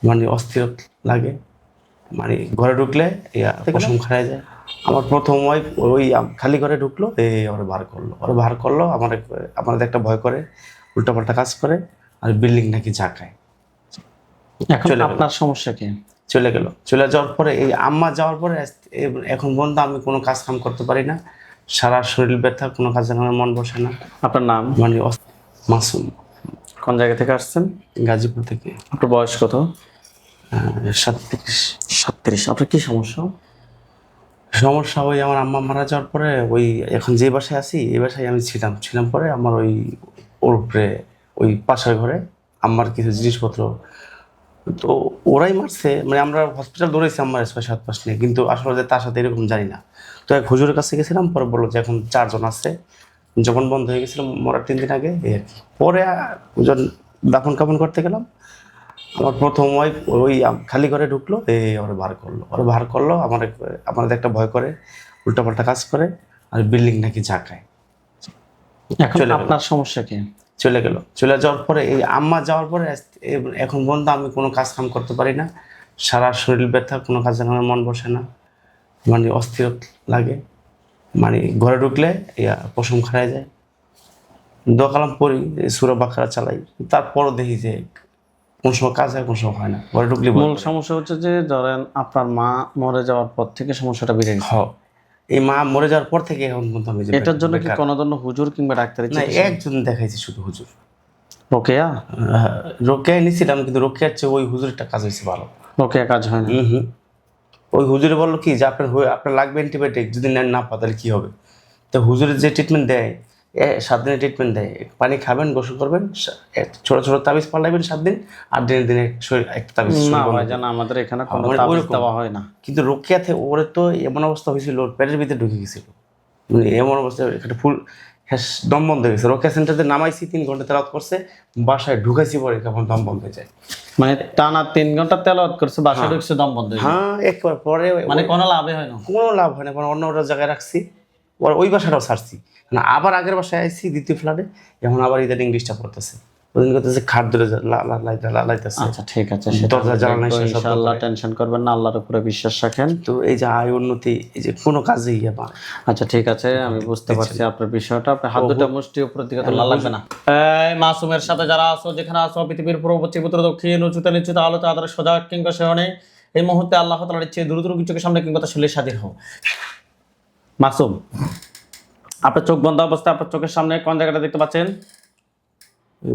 মানে অস্থির লাগে, মানে ঘরে ঢুকলে পশম খায় যায়। আমার প্রথম ওয়াইফ ওই খালি ঘরে ঢুকলো, ওরা বার করলো আমার একটা ভয় করে, উল্টাপাল্টা কাজ করে, আর বিল্ডিং নাকি ঝাঁকায়। এখন আপনার সমস্যা কি? চলে যাওয়ার পরে এই আম্মা যাওয়ার পরে এখন পর্যন্ত আমি কোনো কাজ কাম করতে পারি না, সারা শরীর ব্যথা, কোনো কাজে আমার মন বসে না। আপনার নাম? মানে মাসুম। কোন জায়গা থেকে আসছেন? গাজীপুর থেকে। আপনার বয়স কত? 37। 37। আপনার কি সমস্যা? সমস্যা ওই আমার আম্মা মারা যাওয়ার পরে ওই এখন যে বাসায় আছি এই বাসায় আমি ছিলাম পরে আমার ওর উপরে ওই পাশের ঘরে আম্মার কিছু জিনিসপত্র, তো ওরাই মারছে, মানে আমরা হসপিটাল দৌড়েছি আম্মার 6-7 মাস নিয়ে, কিন্তু আসলে যে তার সাথে এরকম জানি না। তো এক হুজুরের কাছে গেছিলাম, পরে বললো যে এখন 4 জন আছে, যখন বন্ধ হয়ে গেছিল মরার 3 দিন আগে এই আর কি। পরে যখন দাফন কাফন করতে গেলাম, আমার প্রথম ওয়াইফ ওই খালি ঘরে ঢুকলো, ওরা বার করলো আমার একটা ভয় করে, উল্টাপাল্টা কাজ করে, আর বিল্ডিং নাকি ঝাঁকায়। এখন আপনার সমস্যা কি? চলে যাওয়ার পরে এই আম্মা যাওয়ার পরে এখন পর্যন্ত আমি কোনো কাজ কাম করতে পারি না, সারা শরীর ব্যথা, কোনো কাজে আমার মন বসে না, মানে অস্থির লাগে, মানে ঘরে ঢুকলে পশম খায় যায়। দোয়া কালাম পড়ি, সূরা বাকারা চালাই, তারপরও দেখি যে কোন সময় কাজ হয় কোন সময় হয় না, ঘরে ঢুকলে মূল সমস্যা হচ্ছে যে ধরেন আপনার মা মরে যাওয়ার পর থেকে সমস্যাটা বেড়ে গেছে। এই মা মরে যাওয়ার পর থেকে এখন পর্যন্ত আমি এটার জন্য কি কোনো ধরনের হুজুর কিংবা ডাক্তারের না, একজন দেখাইছি শুধু হুজুর। রোকেয়া? রোকেয়া নিছিলাম, কিন্তু রোকেয়ার চেয়ে ওই হুজুরটা কাজ হয়েছে ভালো। রোকেয়া কাজ হয় না? ওই হুজুরে বললো কি যে আপনার লাগবে অ্যান্টিবায়োটিক, যদি নেন না পান তাহলে কী হবে। তো হুজুরের যে ট্রিটমেন্ট দেয় 7 দিনের ট্রিটমেন্ট দেয়, পানি খাবেন, গোসল করবেন, ছোট ছোট তাবিজ পাল্টাইবেন 7 দিন, আর দিনের দিনে একটা তাবিজ না ভাই জানা, আমাদের এখানে কোনো তাবিজ দেওয়া হয় না। কিন্তু রোকেয়াতে ওরে তো এমন অবস্থা হয়েছিল, পেটের ভিতরে ঢুকে গেছিল, মানে এমন অবস্থা একটা ফুল দম বন্ধ হয়ে গেছে। রোকেয়া সেন্টারে নামাইছি, 3 ঘন্টা তেলাওয়াত করছে, বাসায় ঢুকাইছি, পরে কেমন দম বন্ধ হয়ে যায়। মানে টানা 3 ঘন্টা তেলাওয়াত করছে, বাসায় ঢুকছে, দম বন্ধ হয়ে যায়? হ্যাঁ, একবার পরে মানে কোনো লাভই হয় না? কোনো লাভ হয় না, অন্য জায়গায় রাখছি, ওই বাসাটাও ছাড়ছি, আবার আগের বাসায় আইছি দ্বিতীয় ফ্ল্যাটে, এখন আবার ইদানিং ডিস্টার্ব করতেছে, ওদিন করতেছে খাট ধরে লাইতেছে। আচ্ছা ঠিক আছে, দরজা জানালা ইনশাআল্লাহ, টেনশন করবেন না, আল্লাহর উপরে বিশ্বাস রাখেন। তো এই যে আয় উন্নতি, এই যে কোনো কাজে আচ্ছা ঠিক আছে, আমি বুঝতে পারছি আপনার বিষয়টা। আপনি হাত দুটো মুষ্টি উপরের দিকে তোলা লাগবে না। এই মাসুমের সাথে যারা আছো, যেখানে আছো, পৃথিবীর পূর্ব পশ্চিম উত্তর দক্ষিণ উঁচুতে নিচুতে আলোতে আদরে সজাগ কিংবা সেবনে, এই মুহূর্তে আল্লাহ তাআলার ইচ্ছে দ্রুত চোখের সামনে কিংবা তার শরীরে স্বাধীন হও। মাসুম, আপনার চোখ বন্ধ অবস্থায় আপনার চোখের সামনে কোন জায়গাটা দেখতে পাচ্ছেন?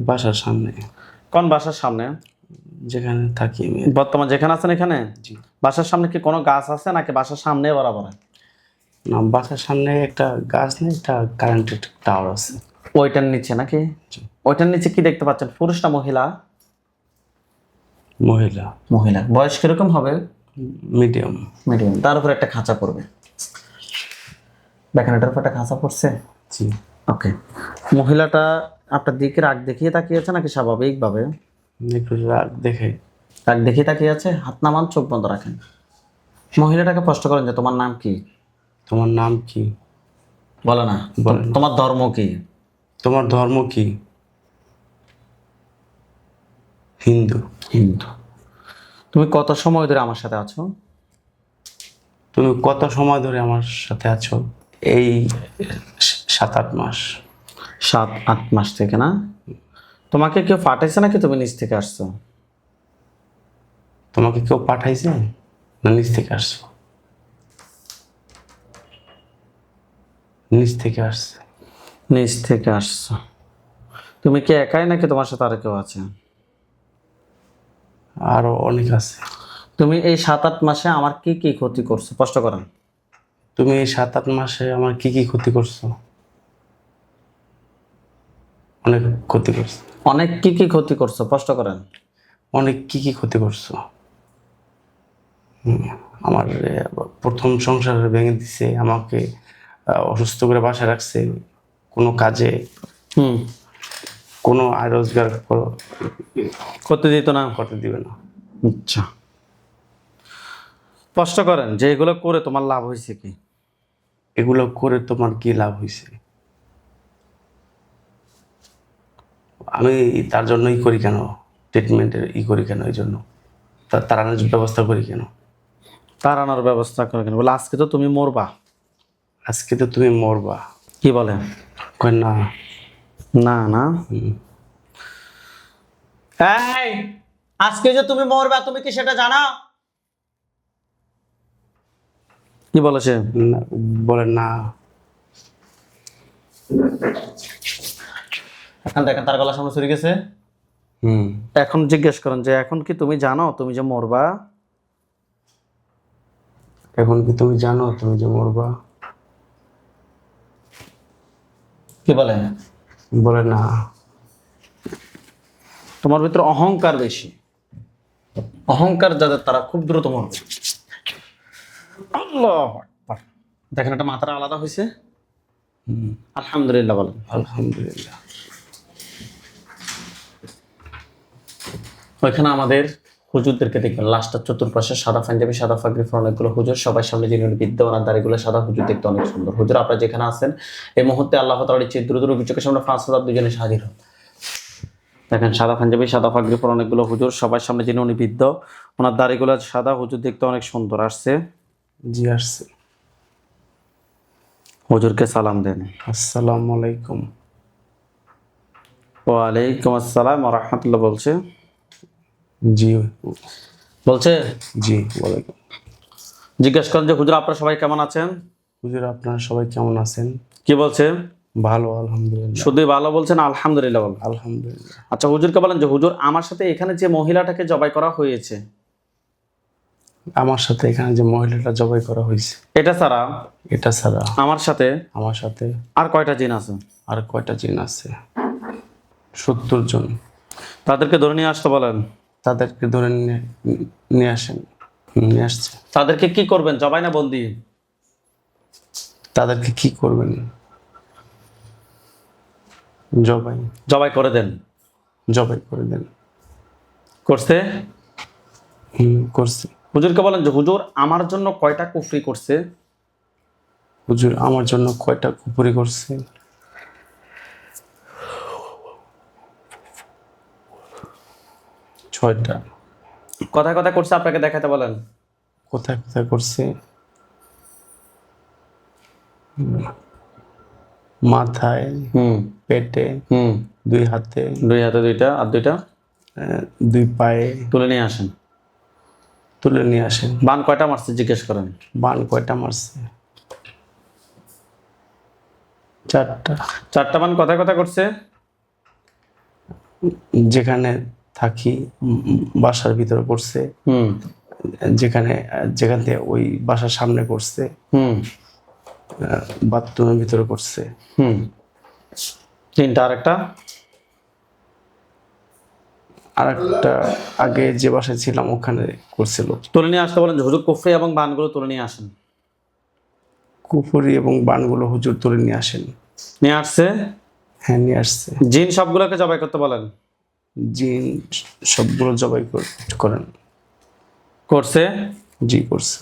বাসার সামনে। কোন বাসার সামনে? যেখানে থাকি আমি বর্তমান যেখানে আছেন এখানে? বাসার সামনে কি কোনো গাছ আছে নাকি বাসার সামনে বরাবর? না, বাসার সামনে একটা গাছ নেই, একটা কারেন্টের টাওয়ার আছে। ওইটার নিচে নাকি? ওইটার নিচে কি দেখতে পাচ্ছেন? পুরুষ না মহিলা? মহিলা। মহিলা। বয়স কিরকম হবে? মিডিয়াম। তার উপর একটা খাঁচা পড়বে, দেখেন এটার উপর একটা খাঁচা পড়ছে। জি। ওকে, মহিলাটা আপনার দিকে রাগ দেখিয়ে তাকিয়েছে নাকি স্বাভাবিকভাবে? একটু রাগ দেখিয়ে তাকিয়ে আছে। হাত নামান, চোখ বন্ধ রাখেন। মহিলাটাকে প্রশ্ন করেন যে তোমার নাম কি? তোমার নাম কি? বলে না। তোমার ধর্ম কি? তোমার ধর্ম কি? হিন্দু। তুমি কত সময় ধরে আমার সাথে আছো? এই 7-8 মাস। 7-8 মাস থেকে না? তোমাকে কেউ পাঠাইছে নাকি তুমি নিজ থেকে আসছো? তোমাকে কেউ পাঠাইছে না নিজ থেকে আসছো? নিজ থেকে আসছো। তুমি কি একাই নাকি তোমার সাথে আর কেউ আছে? আরো অনেক আছে। তুমি এই 7-8 মাসে আমার কি কি ক্ষতি করছো স্পষ্ট করেন। তুমি এই 7-8 মাসে আমার কি কি ক্ষতি করছো? অনেক ক্ষতি করছো। অনেক কি কি ক্ষতি করছো স্পষ্ট করেন। অনেক কি কি ক্ষতি করছো? আমার প্রথম সংসার ভেঙে দিছে, আমাকে অসুস্থ করে বাসায় রাখছে, কোনো কাজে কোনো আয় রোজগার করতে দিত না, করতে দিবে না। আচ্ছা স্পষ্ট করেন যে এগুলো করে তোমার লাভ হয়েছে কি? এগুলো করে তোমার কি লাভ হয়েছে? আমি তার জন্যই করি কেন, ট্রিটমেন্টের করি কেন, এই জন্য তাড়ানোর ব্যবস্থা করি কেন? তাড়ানোর ব্যবস্থা করে কেন? বলে আজকে তো তুমি মরবা। আজকে তো তুমি মরবা। কি বলে? কয় না। না না, এই আজকে যে তুমি মরবা তুমি কি সেটা জানো? কি বলে সে? না, বলে না। এখন দেখেন তার গলা সামনে চলে গেছে। এখন জিজ্ঞেস করেন যে এখন কি তুমি জানো তুমি যে মরবা? এখন কি তুমি জানো তুমি যে মরবা? কি বলে? বলে না। তোমার ভিতরে অহংকার বেশি। অহংকার যাদের তারা খুব দ্রুত মরবে। আল্লাহু আকবার। দেখেন একটা মাথাটা আলাদা হয়েছে। আলহামদুলিল্লাহ বলেন। আলহামদুলিল্লাহ। ওইখানে আমাদের হুজুরদেরকে দেখবেন, লাস্টের চতুর্পাশে সাদা পাঞ্জাবি সাদা পাগড়ি পরা অনেকগুলো হুজুর, সবার সামনে যিনি বিদ্যা ওনার দাড়িগুলো সাদা, হুজুর দেখতে অনেক সুন্দর। হুজুর আপনারা যেখানে আছেন এই মুহূর্তে আল্লাহ তাআলার ইচ্ছে দ্রুত চোখের সামনে 5,000 দুজনে হাজির হন। দেখেন সাদা পাঞ্জাবি সাদা পাগড়ি পরা অনেকগুলো হুজুর, সবার সামনে যিনি উনি বিদ্য ওনার দাড়িগুলো সাদা, হুজুর দেখতে অনেক সুন্দর। আসছে? জি আসছে। হুজুরকে সালাম দেন। আসসালামু আলাইকুম। ওয়ালাইকুম আসসালাম ওয়া রাহমাতুল্লাহ বলছে। জি বলছে জি ওয়ালাইকুম। জিজ্ঞেস করেন যে হুজুর আপনারা সবাই কেমন আছেন? হুজুর আপনারা সবাই কেমন আছেন? কি বলছে? ভালো আলহামদুলিল্লাহ। শুধুই ভালো বলছেন? আলহামদুলিল্লাহ বলেন। আলহামদুলিল্লাহ। আচ্ছা হুজুরকে বলেন যে হুজুর আমার সাথে এখানে যে মহিলাটাকে জবাই করা হয়েছে, আমার সাথে এখানে যে মহিলাটা জবাই করা হয়েছে, এটা ছাড়া এটা ছাড়া আমার সাথে আমার সাথে আর কয়টা জিন আছে? আর কয়টা জিন আছে? 70 জন। তাদেরকে ধরে নিয়ে আসতে বলেন। তাদেরকে ধরে নিয়ে আসেন। নিয়ে আসছে। তাদেরকে কি করবেন, জবাই না বন্দি? তাদেরকে কি করবেন? জবাই। জবাই করে দেন। জবাই করে দেন। করছে? করছি। হুজুরকে বলেন যে হুজুর আমার জন্য কয়টা কুফরি করছে? হুজুর আমার জন্য কয়টা কুপুরি করছে? 6টা। কথায় কথায় করছে আপনাকে দেখাতে বলেন। কোথায় কোথায় করছে? মাথায়, পেটে, 2 হাতে, 2 হাতে 2টা, আর 2টা 2 পায়ে। তুলে নিয়ে আসেন। তুলে নিয়ে আসেন। বান কয়টা মারছে জিজ্ঞেস করেন। বান কয়টা মারছে? 4টা। 4টা বান কথায় কথায় করছে? যেখানে থাকি বাসার ভিতরে করছে। যেখান থেকে ওই বাসার সামনে করছে। বাথরুমের ভিতরে করছে। 3টা। আরেকটা আগে যে বাসায় ছিলাম ওখানে করছিল। তুলে নিয়ে আসতে বলেন যে হুজুর কুফরি এবং বানগুলো তুলে নিয়ে আসেন। কুফরি এবং বানগুলো হুজুর তুলে নিয়ে আসেন। নিয়ে আসছে? হ্যাঁ নিয়ে আসছে। জিন সবগুলোকে জবাই করতে বলেন। জিন সবগুলো জবাই করেন। করছে? জি করছে।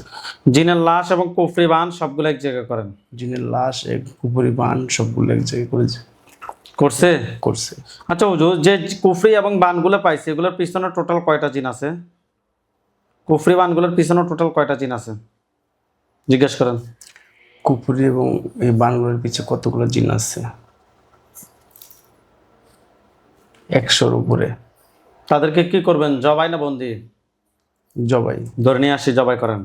জিনের লাশ এবং কুফরি বান সবগুলো এক জায়গায় করেন। জিনের লাশ কুফরি বান সবগুলো এক জায়গায় করেছে। করছে? করছে। আচ্ছা হুজুর যে কুফরি এবং বানগুলো পাইছে এগুলোর পিছনে টোটাল কয়টা জিন আছে? কুফরি বানগুলোর পিছনে টোটাল কয়টা জিন আছে জিজ্ঞেস করেন। কুফরি এবং এই বানগুলোর পিছে কতগুলো জিন আছে? 100-র উপরে। তাদেরকে কি করবেন, জবাই না বন্দি? জবাই। ধরে নিয়ে আসি, জবাই করেন।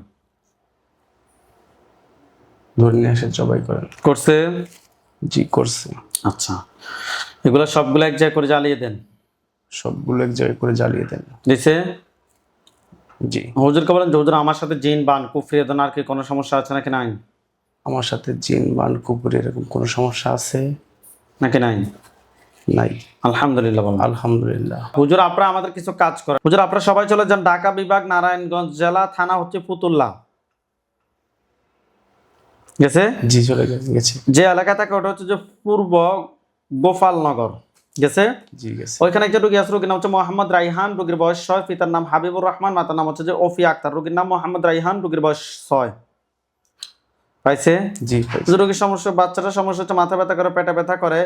ধরে নিয়ে এসে জবাই করেন। করছে? জি করছে। আচ্ছা এগুলো সবগুলো এক জায়গায় করে জ্বালিয়ে দেন। সবগুলো এক জায়গায় করে জ্বালিয়ে দেন। দিছে? জি। হুজুরকে বলেন যে হুজুর আমার সাথে জিন বান কুফরি এদের আর কি কোনো সমস্যা আছে নাকি নাই? আমার সাথে জিন বান কুফরি এরকম কোনো সমস্যা আছে নাকি নাই? নাই। আলহামদুলিল্লাহ বলেন। আলহামদুলিল্লাহ। হুজুর আপনারা আমাদের কিছু কাজ করেন। হুজুর আপনারা সবাই চলে যান ঢাকা বিভাগ, নারায়ণগঞ্জ জেলা, থানা হচ্ছে ফুতুল্লাহ। গেছে? জি চলে গেছে। যে এলাকা থাকে ওটা হচ্ছে যে পূর্ব গোপালনগর। গেছে? জি গেছে। ওইখানে একটা রোগী আছে, রোগীর নাম হচ্ছে মোহাম্মদ রাইহান, রোগীর বয়স 6, পিতার নাম হাবিবুর রহমান, মাতার নাম হচ্ছে যে ওফি আক্তার। রোগীর নাম মোহাম্মদ রাইহান, রোগীর বয়স 6। পাইছে? জি রোগীর সমস্যা, বাচ্চাটার সমস্যা হচ্ছে মাথা ব্যথা করে, পেটে ব্যথা করে,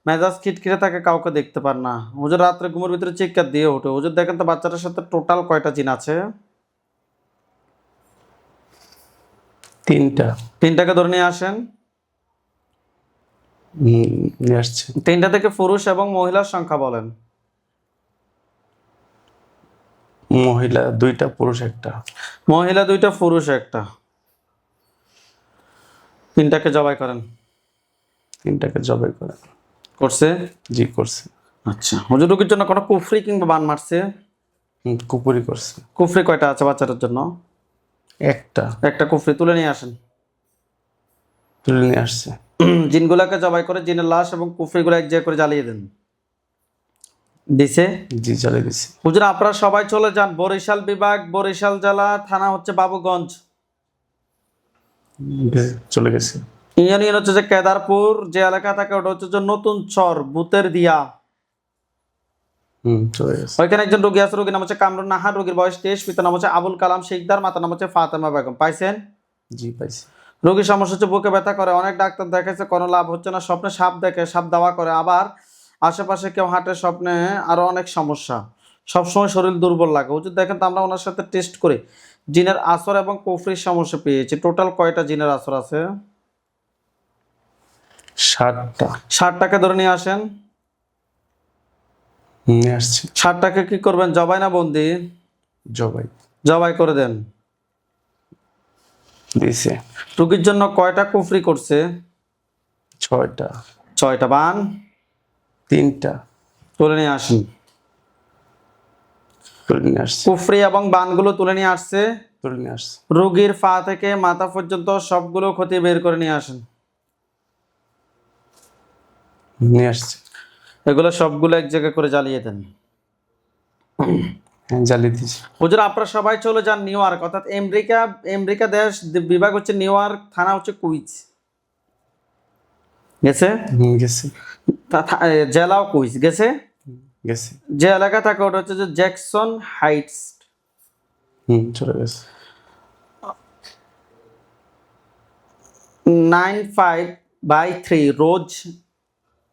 মেজাজ খিটখিটে থাকে, কাউকে দেখতে পান না। হুজুর রাত্রে ঘুমের ভিতরে চিৎকার দিয়ে ওঠে। হুজুর দেখেন তো বাচ্চাটার সাথে টোটাল কয়টা জিন আছে? 3টা। 3টাকে ধরে নিয়ে আসেন। নিয়ে আসছে। 3টা থেকে পুরুষ এবং মহিলার সংখ্যা বলেন। মহিলা 2টা, পুরুষ 1টা। মহিলা 2টা, পুরুষ 1টা। 3টাকে জবাই করেন। 3টাকে জবাই করে। করছে? জি করছে। আচ্ছা, হুজুর রোগীর জন্য কোনো কুফরি কিংবা বান মারছে? কুপুরি করছে। কুফরি কয়টা আছে বাচ্চাটার জন্য? 1টা। একটা কুফরি তুলে নিয়ে আসেন। তুলে নিয়ে আসছে। জিনগুলাকে জবাই করে জিনের লাশ এবং কুফরিগুলো এক জায়গায় করে জ্বালিয়ে দেন। দিছে? জি জ্বালিয়ে দিছে। হুজুর আপনারা সবাই চলে যান বরিশাল বিভাগ, বরিশাল জেলা, থানা হচ্ছে বাবুগঞ্জ, চলে গেছে। ইউনিয়ন হচ্ছে যে কেদারপুর, যে এলাকা থাকে ওটা হচ্ছে যে নতুন চর ভূতের দিয়া। চলে গেছে। ওইখানে একজন রোগী আছে, রোগীর নাম হচ্ছে কামরুন নাহার, রোগীর বয়স 23, পিতার নাম হচ্ছে আবুল কালাম শিকদার, মাতার নাম হচ্ছে ফাতেমা বেগম। পাইছেন? জি পাইছি। রোগীর সমস্যা হচ্ছে বুকে ব্যথা করে, অনেক ডাক্তার দেখাইছে, কোনো লাভ হচ্ছে না। স্বপ্নে সাপ দেখে, সাপ দাওয়া করে, আবার আশেপাশে কেউ হাঁটে, স্বপ্নে আরো অনেক সমস্যা, সবসময় শরীর দুর্বল লাগে। হুজুর দেখেন তো আমরা ওনার সাথে টেস্ট করে জিনের আসর এবং কুফরির সমস্যা পেয়েছি। টোটাল কয়টা জিনের আসর আছে? 7টা। 60টাকে ধরে নিয়ে আসেন। নিয়ে আসছে। 60টাকে কি করবেন, জবাই না বন্দি? জবাই। জবাই করে দেন। দিছে। রোগীর জন্য কয়টা কুফরি করছে? 6টা। 6টা। বান? 3টা। তুলে নিয়ে আসেন। তুলে নিয়ে আসছে। কুফরি এবং বানগুলো তুলে নিয়ে আসছে। তুলে নিয়ে আসছে। রোগীর পা থেকে মাথা পর্যন্ত সবগুলো ক্ষতি বের করে নিয়ে আসেন। নিয়ে আসছে। এগুলো সবগুলো এক জায়গায় করে জ্বালিয়ে দেন। জ্বালিয়ে দিয়েছে। হুজুর আপনারা সবাই চলে যান নিউ ইয়র্ক, অর্থাৎ আমেরিকা দেশ, বিভাগ হচ্ছে নিউ ইয়র্ক, থানা হচ্ছে কুইজ। গেছে? গেছে। জেলাও কুইজ। গেছে? গেছে। যে এলাকা থাকে ওটা হচ্ছে যে জ্যাকসন হাইটস। চলে গেছে। 95/3 রোজ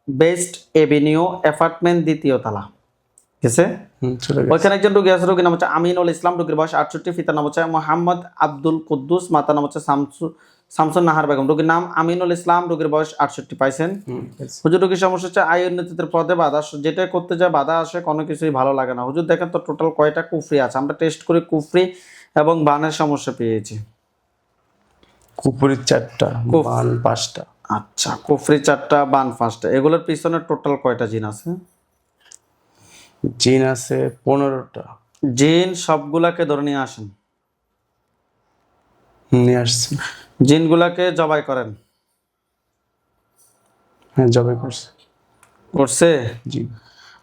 বেস্ট এভিনিউ, অ্যাপার্টমেন্ট, 2য় তলা। গেছে? চলে গেছে। ওইখানে একজন রোগী আছে, রোগীর নাম হচ্ছে আমিনুল ইসলাম, রোগীর বয়স 68, পিতার নাম হচ্ছে মোহাম্মদ আব্দুল কুদ্দুস, মাতার নাম হচ্ছে শামসুন নাহার বেগম। রোগীর নাম আমিনুল ইসলাম, রোগীর বয়স 68। পাইছেন? হুজুর রোগীর সমস্যা হচ্ছে আয় উন্নতির পদে বাধা, যেটা করতে যায় বাধা আসে, কোনো কিছুই ভালো লাগে না। হুজুর দেখেন তো টোটাল কয়টা কুফরি আছে? আমরা টেস্ট করে কুফরি এবং বানের সমস্যা পেয়েছি। কুপুরি 4টা, বান 5টা। আচ্ছা, কুফরি 4টা, বান 5টা। এগুলোর পিছনে টোটাল কয়টা জিন আছে? জিন আছে 15টা। জিন সবগুলাকে ধরে নিয়ে আসেন। নিয়ে আসছে। জিনগুলাকে জবাই করেন। জবাই করছে। করছে? জি।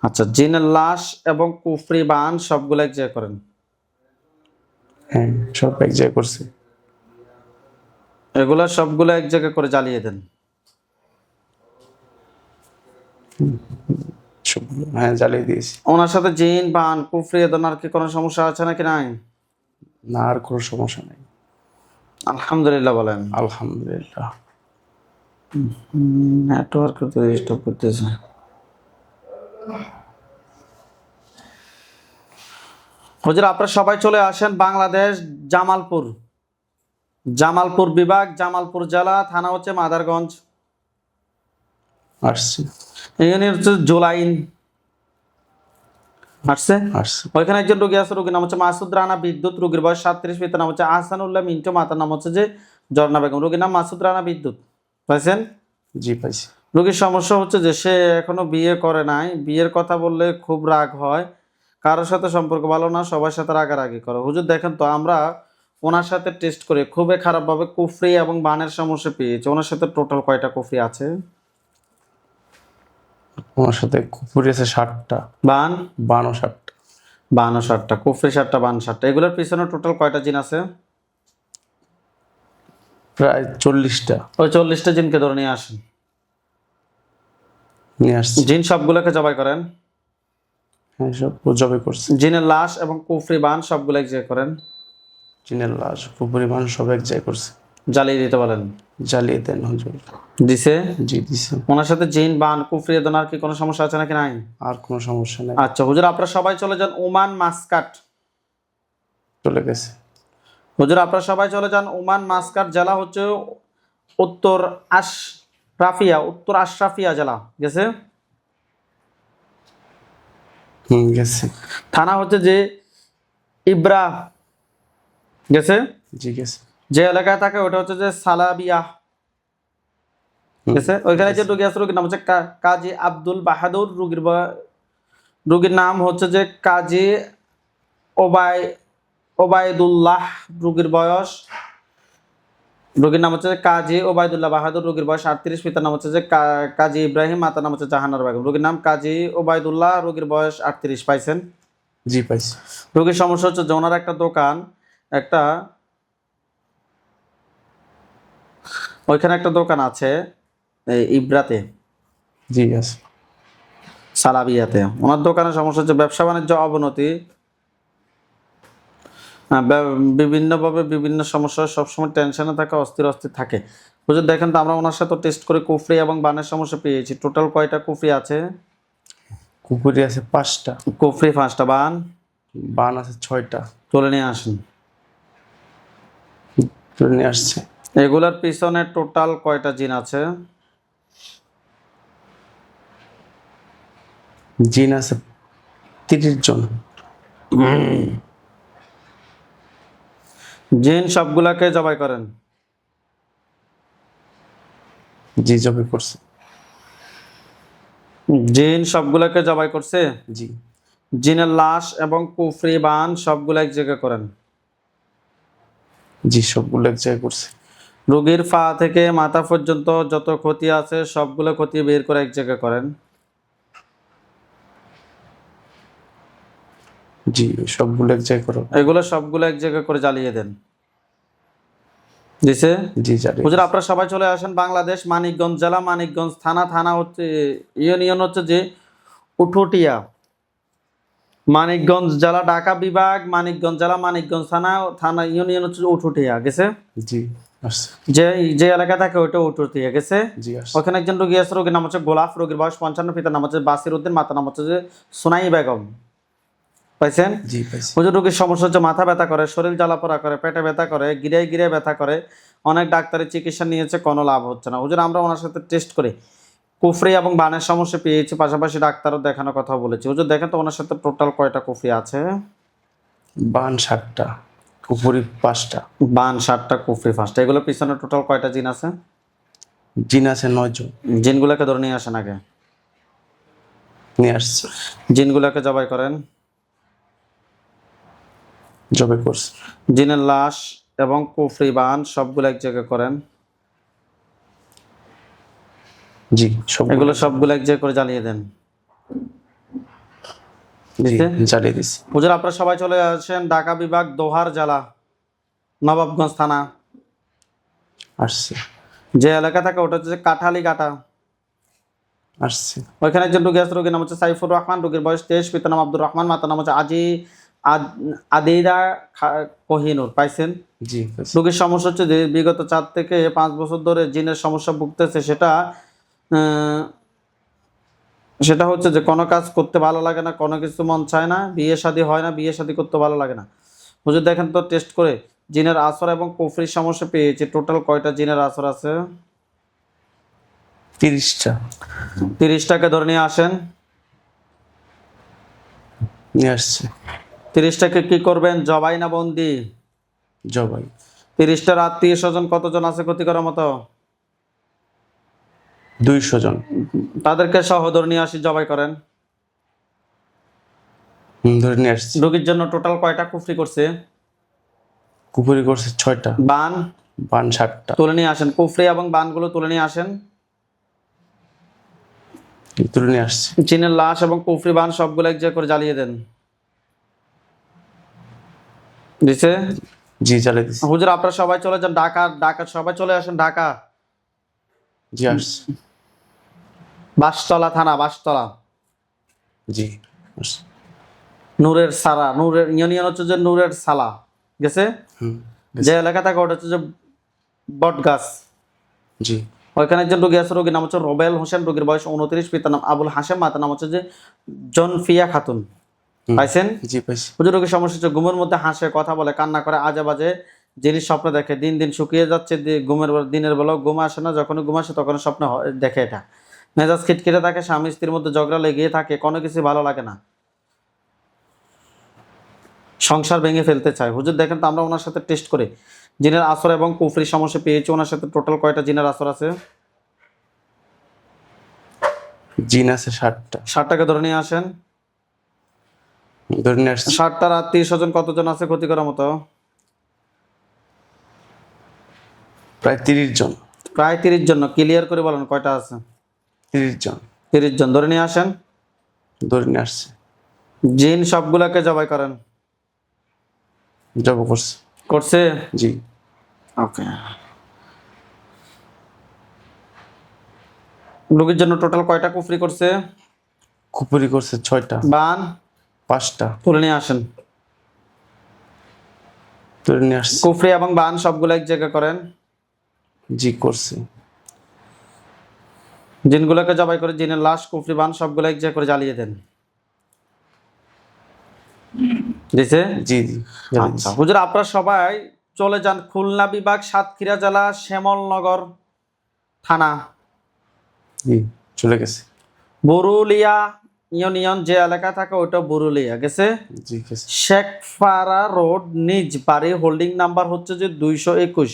আচ্ছা, জিনের লাশ এবং কুফরি বান সবগুলো এক জায়গায় করেন। সব এক জায়গায় করছে। এগুলা সবগুলো এক জায়গায় করে জ্বালিয়ে দেন। সবগুলো জ্বালিয়ে দিয়েছি। ওনার সাথে জিন বান কুফরি এ ধরনের কি কোনো সমস্যা আছে নাকি নাই? না, আর কোনো সমস্যা নেই। আলহামদুলিল্লাহ বলেন। আলহামদুলিল্লাহ। নেটওয়ার্ক তো ডিস্টার্ব করতেছে। হুজুর আপনারা সবাই চলে আসেন বাংলাদেশ, জামালপুর বিভাগ, জামালপুর জেলা, থানা হচ্ছে মাদারগঞ্জ, আসছে। ইউনিয়ন হচ্ছে জুলাইন। আসছে? আসছে। ওইখানে একজন রোগী আছে, রোগীর নাম হচ্ছে মাসুদ রানা বিদ্যুৎ, রোগীর বয়স 37, পিতার নাম হচ্ছে আহসানুল্লাহ মিন্টু, মাতার নাম হচ্ছে যে ঝর্ণা বেগম। রোগীর নাম মাসুদ রানা বিদ্যুৎ। পাইছেন? জি পাইছি। রোগীর সমস্যা হচ্ছে যে সে এখনো বিয়ে করে নাই, বিয়ের কথা বললে খুব রাগ হয়, কারোর সাথে সম্পর্ক ভালো না, সবার সাথে রাগারাগি করে। হুজুর দেখেন তো আমরা ওনার সাথে টেস্ট করে খুবই খারাপভাবে কুফরি এবং বানের সমস্যা পেয়েছি। ওনার সাথে টোটাল কয়টা কুফরি আছে? ওনার সাথে কুপুরি আছে 7টা। বান? বানও 7টা। বানও 7টা, কুফরি 7টা, বান 7টা। এগুলোর পিছনে টোটাল কয়টা জিন আছে? প্রায় 40টা। ওই 40টা জিনকে ধরে নিয়ে আসেন। নিয়ে আসছে। জিন সবগুলোকে জবাই করেন। সব জবাই করছে। জিনের লাশ এবং কুফরি বান সবগুলো এক জায়গায় করেন। জিনের লাশ, কুপুরি, বান সব এক জায়গায় করছে। জ্বালিয়ে দিতে বলেন। জ্বালিয়ে দেন হুজুর। দিছে? জি দিছে। ওনার সাথে জিন বান কুফরি দোনার কি কোনো সমস্যা আছে নাকি নাই? আর কোনো সমস্যা নাই। আচ্ছা হুজুর, আপনারা সবাই চলে যান ওমান মাসকাট। চলে গেছে। হুজুর আপনারা সবাই চলে যান ওমান মাসকাট। জেলা হচ্ছে উত্তর আশরাফিয়া জেলা। গেছে? গেছে। থানা হচ্ছে যে ইব্রা। গেছে? জি গেছে। যে এলাকায় থাকে ওটা হচ্ছে যে সালাবিয়া। গেছে? ওইখানে যে রোগী আছে রোগীর নাম হচ্ছে কাজী আব্দুল বাহাদুর। রোগীর নাম হচ্ছে যে কাজী ওবায়দুল্লাহ। রোগীর নাম হচ্ছে কাজী ওবায়দুল্লাহ বাহাদুর। রোগীর বয়স 38। পিতার নাম হচ্ছে যে কাজী ইব্রাহিম, মাতার নাম হচ্ছে জাহানার বেগম। রোগীর নাম কাজী ওবায়দুল্লাহ, রোগীর বয়স 38। পাইছেন? জি পাইছি। রোগীর সমস্যা হচ্ছে যে ওনার একটা দোকান, ওইখানে একটা দোকান আছে এই ইব্রাতে, জি আছে। সালাবিয়াতে। ওনার দোকানের সমস্যা হচ্ছে ব্যবসা বাণিজ্য অবনতি, বিভিন্নভাবে বিভিন্ন সমস্যা, সবসময় টেনশনে থাকে, অস্থির থাকে। হুজুর দেখেন তো, আমরা ওনার সাথে টেস্ট করে কুফরি এবং বানের সমস্যা পেয়েছি। টোটাল কয়টা কুফরি আছে? কুপুরি আছে 5টা। কুফরি 5টা, বান বান আছে 6টা। তুলে নিয়ে আসেন। তুলে নিয়ে আসছে। এগুলার পিছনে টোটাল কয়টা জিন আছে? জিন আছে 30 জন। জিন সবগুলাকে জবাই করেন। জি জবে করছে। জিন সবগুলাকে জবাই করছে। জি। জিনের লাশ এবং কুফরি বান সবগুলো এক জায়গায় করেন। জি সবগুলো এক জায়গায় করছে। রোগীর পা থেকে মাথা পর্যন্ত যত ক্ষতি আছে সবগুলো ক্ষতি বের করে এক জায়গায় করেন। জি সবগুলো এক জায়গায় করো। এগুলো সবগুলো এক জায়গায় করে জ্বালিয়ে দেন। দিছে? জি জানি। হুজুর আপনারা সবাই চলে আসেন বাংলাদেশ মানিকগঞ্জ জেলা, মানিকগঞ্জ থানা হচ্ছে ইউনিয়ন হচ্ছে যে উঠুটিয়া। মানিকগঞ্জ জেলা ঢাকা বিভাগ, মানিকগঞ্জ জেলা, মানিকগঞ্জ থানা ইউনিয়ন হচ্ছে উঠুটিয়া। গেছে? জি আসছে। যে এলাকা থাকে ওইটা উঠুটিয়া। গেছে? জি আসছে। ওখানে একজন রোগী আছে, রোগীর নাম হচ্ছে গোলাপ। রোগীর বয়স 55। পিতার নাম হচ্ছে বাসির উদ্দিন, মাতার নাম হচ্ছে যে সুনাই বেগম। পাইছেন? জি পাইছি। হুজুর রোগীর সমস্যা হচ্ছে মাথা ব্যথা করে, শরীর জ্বালাপোড়া করে, পেটে ব্যথা করে, গিরায় ব্যথা করে। অনেক ডাক্তারের চিকিৎসা নিয়েছে, কোনো লাভ হচ্ছে না। হুজুর আমরা ওনার সাথে টেস্ট করে কুফরি এবং বানের সমস্যা পেয়েছি, পাশাপাশি ডাক্তারও দেখানোর কথা বলেছি। হুজুর দেখেন তো ওনার সাথে টোটাল কয়টা কুফরি আছে? বান 7টা, কুপুরি 5টা। বান 7টা, কুফরি 5টা। এগুলোর পিছনে টোটাল কয়টা জিন আছে? জিন আছে 9 জন। জিনগুলোকে ধরে নিয়ে আসেন আগে। নিয়ে আসছে। জিনগুলোকে জবাই করেন। জবে করছে। জিনের লাশ এবং কুফরি বান সবগুলো এক জায়গায় করেন। জি এগুলো সবগুলো এক জায়গায় করে জ্বালিয়ে দেন। জ্বালিয়ে দিছি। হুজুর আপনারা সবাই চলে আসেন ঢাকা বিভাগ দোহার জেলা, নবাবগঞ্জ থানা। আসছে। যে এলাকা থাকে ওটা হচ্ছে কাঠালি কাটা। আসছে। ওইখানে একজন রোগী আছে, রোগীর নাম হচ্ছে সাইফুর রহমান। রোগীর বয়স 23। পিতার নাম আব্দুর রহমান, মাতার নাম হচ্ছে আদিরা কোহিনুর। পাইছেন? জি রোগীর সমস্যা হচ্ছে যে বিগত 4 থেকে 5 বছর ধরে জিনের সমস্যা ভুগতেছে। সেটা হচ্ছে যে কোনো কাজ করতে ভালো লাগে না, কোনো কিছু মন চায় না, বিয়ে শাদী হয় না, বিয়ে শাদী করতে ভালো লাগে না। হুজুর দেখেন তো টেস্ট করে জিনের আসর এবং কুফরির সমস্যা পেয়েছে। টোটাল কয়টা জিনের আসর আছে? 30টা। 30টাকে ধরে নিয়ে আসেন। নিয়ে আসছে। 30টাকে কি করবেন, জবাই না বন্দি? জবাই। 30টার আত্মীয় স্বজন কতজন আছে ক্ষতি করার মতো? 200 জন। তাদেরকে সহ ধরে নিয়ে আসি, জবাই করেন। ধরে নিয়ে আসছে। রোগীর জন্য টোটাল কয়টা কুফরি করছে? কুপুরি করছে 6টা। বান? বান 7টা। তুলে নিয়ে আসেন। কুফরি এবং বানগুলো তুলে নিয়ে আসেন। তুলে নিয়ে আসছে। জিনের লাশ এবং কুফরি বান সবগুলো এক জায়গায় করে জ্বালিয়ে দেন। দিছে? জি জ্বালিয়ে দিছি। হুজুর আপনারা সবাই চলে যান ঢাকা সবাই চলে আসেন ঢাকা। জি আসছে। বাসতলা থানা, বাসতলা। জি আসছে। নূরের ইউনিয়ন হচ্ছে যে নূরের সালা। গেছে? যে এলাকা থাকে ওটা হচ্ছে যে বট গাছ। জি ওইখানে একজন রোগী আছে, রোগীর নাম হচ্ছে রোবেল হোসেন, রোগীর বয়স 29, পিতার নাম আবুল হাশেম, মাতার নাম হচ্ছে যে জনফিয়া খাতুন। পাইছেন? জি পাইছি। হুজুর, রোগীর সমস্যা হচ্ছে ঘুমের মধ্যে হাসে, কথা বলে, কান্না করে, আজে বাজে জিনিস স্বপ্ন দেখে, দিন দিন শুকিয়ে যাচ্ছে, দিনের বেলাও ঘুম আসে না, যখনই ঘুম আসে তখন স্বপ্ন দেখে এটা। মেজাজ খিটখিটে থাকে, স্বামী স্ত্রীর মধ্যে ঝগড়া লেগে থাকে, কোনো কিছু ভালো লাগে না, সংসার ভেঙে ফেলতে চায়। হুজুর দেখেন তো আমরা ওনার সাথে টেস্ট করি জিনের আসর এবং কুফরি সমস্যা পেয়েছি। ওনার সাথে টোটাল কয়টা জিনের আসর আছে? জিন আছে 60টা। 60টাকে ধরে নিয়ে আসেন। ধরে নিয়ে আসছি। 60টার আত্মীয় স্বজন কতজন আছে ক্ষতি করার মতো? প্রায় 30 জন। প্রায় 30 জন। ক্লিয়ার করে বলেন কয়টা আছে? 30 জন 30 জন ধরে নিয়ে আসেন। ধরে নিয়ে আসছে। জিন সবগুলাকে জবাই করেন। জব করছে। করছে? জি। ওকে। রোগীর জন্য টোটাল কয়টা কুফরি করছে? কুপুরি করছে 6টা। বান 5টা। তুলে নিয়ে আসেন। ধরে নিয়ে আসছে। কুফরি এবং বান সবগুলো এক জায়গায় করেন। জি করছে। জিনগুলোকে জবাই করে জিনের লাশ, কুফরি, বান সবগুলো এক জায়গায় করে জ্বালিয়ে দেন। দিছে? জি জি। আচ্ছা হুজুর, আপনারা সবাই চলে যান খুলনা বিভাগ, সাতক্ষীরা জেলা, শ্যামলনগর থানা, জি চলে গেছে। বরুলিয়া ইউনিয়ন যে এলাকা থাকে ওইটা বরুলিয়া গেছে। জি গেছে। শেখপাড়া রোড, নিজ বাড়ি, হোল্ডিং নাম্বার হচ্ছে যে 221।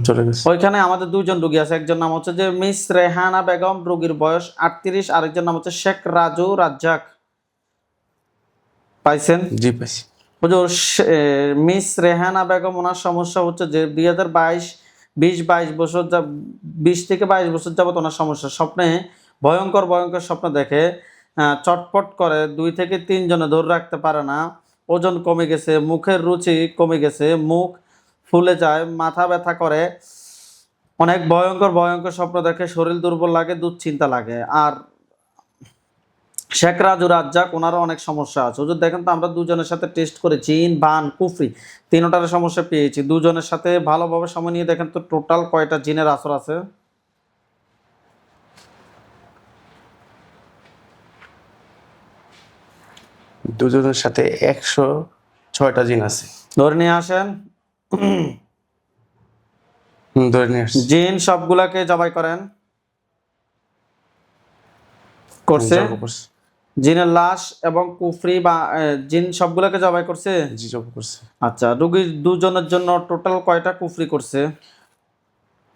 চলে গেছে। ওইখানে আমাদের দুইজন রোগী আছে। একজন নাম হচ্ছে যে মিস রেহানা বেগম, রোগীর বয়স 38। আরেকজন নাম হচ্ছে শেখ রাজু রাজ্জাক। পাইছেন? জি পাইছি। হুজুর, মিস রেহানা বেগম, ওনার সমস্যা হচ্ছে যে 2022 বছর 20 থেকে 22 বছর যাবত ওনার সমস্যা, স্বপ্নে ভয়ঙ্কর ভয়ঙ্কর স্বপ্ন দেখে, চটপট করে, 2 থেকে 3 জনে ধরে রাখতে পারে না, ওজন কমে গেছে, মুখের রুচি কমে গেছে, মুখ ফুলে যায়, মাথা ব্যথা করে, অনেক ভয়ঙ্কর ভয়ঙ্কর স্বপ্ন দেখে, শরীর দুর্বল লাগে, দুশ্চিন্তা লাগে। আর শেখ রাজু রাজ্জাক, ওনারও অনেক সমস্যা আছে। হুজুর দেখেন তো আমরা দুজনের সাথে টেস্ট করে জিন, বান, কুফরি তিনটার সমস্যা পেয়েছি। দুজনের সাথে ভালোভাবে সময় নিয়ে দেখেন তো টোটাল কয়টা জিনের আসর আছে? দুজনের সাথে 106টা জিন আছে। ধরে নিয়ে আসেন। ধরে নিয়ে আসছি। জিন সবগুলাকে জবাই করেন। করছে? জব করছে। জিনের লাশ এবং কুফরি বা জিন সবগুলাকে জবাই করছে। জি জব করছে। আচ্ছা, রোগীর দুজনের জন্য টোটাল কয়টা কুফরি করছে?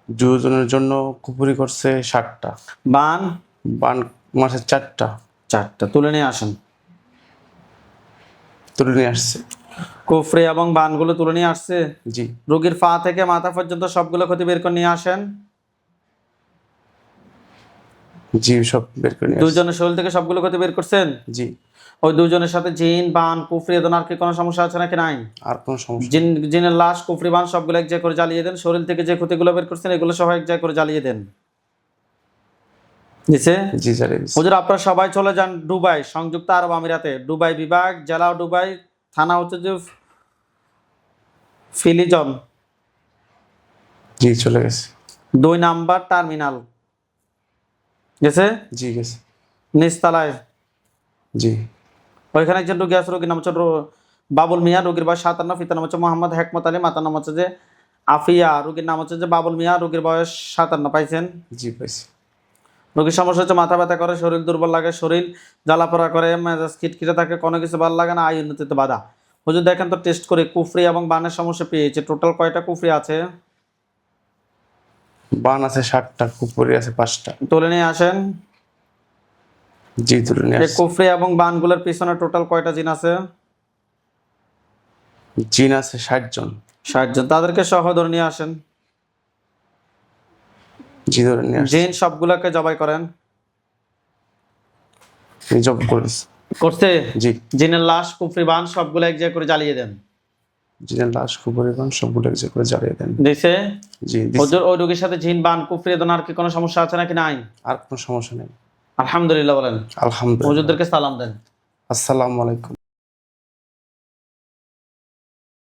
দুজনের জন্য কুপুরি করছে 60টা। বান? বান মাসে 4টা। 4টা। তুলে নিয়ে আসেন। তুলে নিয়ে আসছে। কুফরি এবং বানগুলো তুলে নিয়ে আসছে। জি। রোগীর পা থেকে মাথা পর্যন্ত সবগুলো ক্ষতি বের করে নিয়ে আসেন। জি সব বের করে নিয়ে আসছে। দুজনের শরীর থেকে সবগুলো ক্ষতি বের করছেন। জি। ওই দুজনের সাথে জিন, বান, কুফরি এদের আর কি কোনো সমস্যা আছে নাকি নাই? আর কোনো সমস্যা? জিনের লাশ, কুফরি, বান সবগুলো এক জায়গায় করে জ্বালিয়ে দেন। শরীর থেকে যে ক্ষতিগুলো বের করছেন এগুলো সহ এক জায়গায় করে জ্বালিয়ে দেন। দিছে? জি জানিয়ে দিচ্ছি। হুজুর, আপনারা সবাই চলে যান দুবাই, সংযুক্ত আরব আমিরাতে, দুবাই বিভাগ, জেলা দুবাই, থানা হচ্ছে যে ফিলিজন, জি চলে গেছে। 2 নাম্বার টার্মিনাল। গেছে? জি গেছে। নিচতলায়। জি। ওইখানে একজন রোগী আছে, রোগীর নাম হচ্ছে বাবুল মিয়া, রোগীর বয়স 57, পিতার নাম হচ্ছে মোহাম্মদ হেকমত আলী, মাতার নাম হচ্ছে যে আফিয়া, রোগীর নাম হচ্ছে যে বাবুল মিয়া, রোগীর বয়স 57। পাইছেন? জি পাইছি। রোগীর সমস্যা হচ্ছে মাথা ব্যথা করে, শরীর দুর্বল লাগে, শরীর জ্বালাপোড়া করে, মেজাজ খিটখিটে থাকে, কোনো কিছু ভালো লাগে না, আয় উন্নতিতে বাধা। হুজুর দেখেন তো টেস্ট করে কুফরি এবং বানের সমস্যা পেয়েছে। টোটাল কয়টা কুফরি আছে? বান আছে 60টা, কুপুরি আছে 5টা। তুলে নিয়ে আসেন। জি তুলে নিয়ে এই আসছে। কুফরি এবং বানগুলোর পিছনে টোটাল কয়টা জিন আছে? জিন আছে 60 জন। 60 জন। তাদেরকে সহ ধরে নিয়ে আসেন। জি ধরে নিয়ে আসছে। জিন সবগুলোকে জবাই করেন। জব করেছে। করছে? জি। জিনের লাশ, কুফরি, বান সবগুলো এক জায়গায় করে জ্বালিয়ে দেন। জিনের লাশ, কুপুরি, বান সবগুলো এক জায়গায় করে জ্বালিয়ে দেন। দিছে? জি দিছি। হুজুর, ওই রোগীর সাথে জিন, বান, কুফরি এদের আর কি কোনো সমস্যা আছে নাকি নাই? আর কোনো সমস্যা নেই। আলহামদুলিল্লাহ বলেন। আলহামদুলিল্লাহ। হুজুরদেরকে সালাম দেন। আসসালামু আলাইকুম।